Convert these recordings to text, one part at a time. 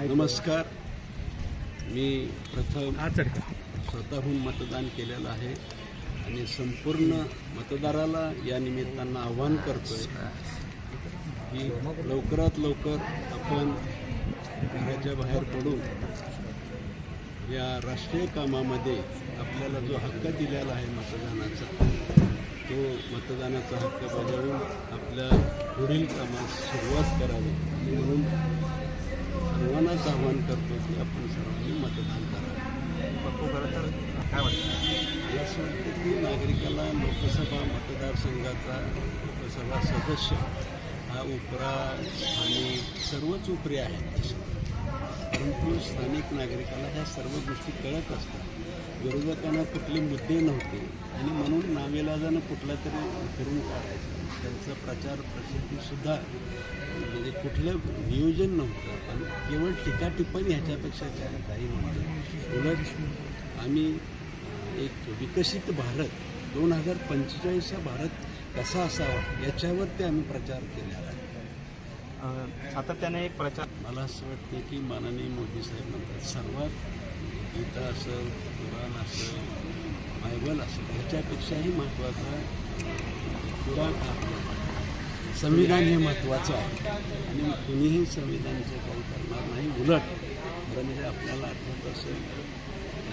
नमस्कार. मी प्रथम स्वतःहून मतदान केलेलं आहे आणि संपूर्ण मतदाराला या निमित्तानं आव्हान करतोय की लवकरात लवकर आपण घराच्या बाहेर पडून या राष्ट्रीय कामामध्ये आपल्याला जो हक्क दिलेला आहे मतदानाचा, तो मतदानाचा हक्क बजावून आपल्या पुढील कामास सुरुवात करावी. म्हणून सर्वांनाच आवाहन करतो की आपण सर्वांनी मतदान करावे. काय वाटतं? मला असं वाटतं की नागरिकाला लोकसभा मतदारसंघाचा लोकसभा सदस्य हा उपरा स्थानिक सर्वच उपरी आहेत, परंतु स्थानिक नागरिकाला ह्या सर्व गोष्टी कळत असतात. विरोधकांना कुठले मुद्दे नव्हते आणि म्हणून नावेलाजानं कुठला तरी करून काढायचं. त्यांचा प्रचार प्रसिद्धीसुद्धा म्हणजे कुठलं नियोजन नव्हतं, पण केवळ टीका टिप्पणी ह्याच्यापेक्षा काही नव्हतं. उलट आम्ही एक विकसित भारत 2045 भारत कसा असावा याच्यावरती आम्ही प्रचार केलेला आहे. सातत्याने एक प्रचार. मला असं वाटतं की माननीय मोदी साहेब म्हणतात सर्वात गीता असेल, कुराण असेल, बायबल असेल, ह्याच्यापेक्षाही महत्त्वाचा कुराण आपलं संविधान हे महत्त्वाचं आहे आणि कुणीही संविधानाचं काही करणार नाही. उलट खरं म्हणजे आपल्याला आठवत असेल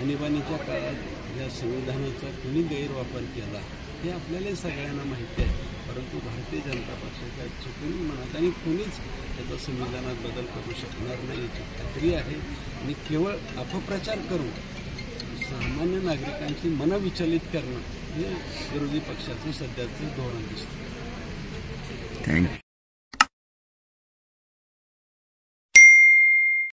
आणीबाणीच्या काळात या संविधानाचा कुणी गैरवापर केला हे आपल्याला सगळ्यांना माहिती आहे, परंतु भारतीय जनता पक्षाच्या चुकून म्हणत आणि कुणीच त्याचा संविधानात बदल करू शकणार नाही याची खात्री आहे. आणि केवळ अपप्रचार करून सामान्य नागरिकांची मनं विचलित करणं हे विरोधी पक्षाचं सध्याचं धोरण दिसतं. थँक्यू.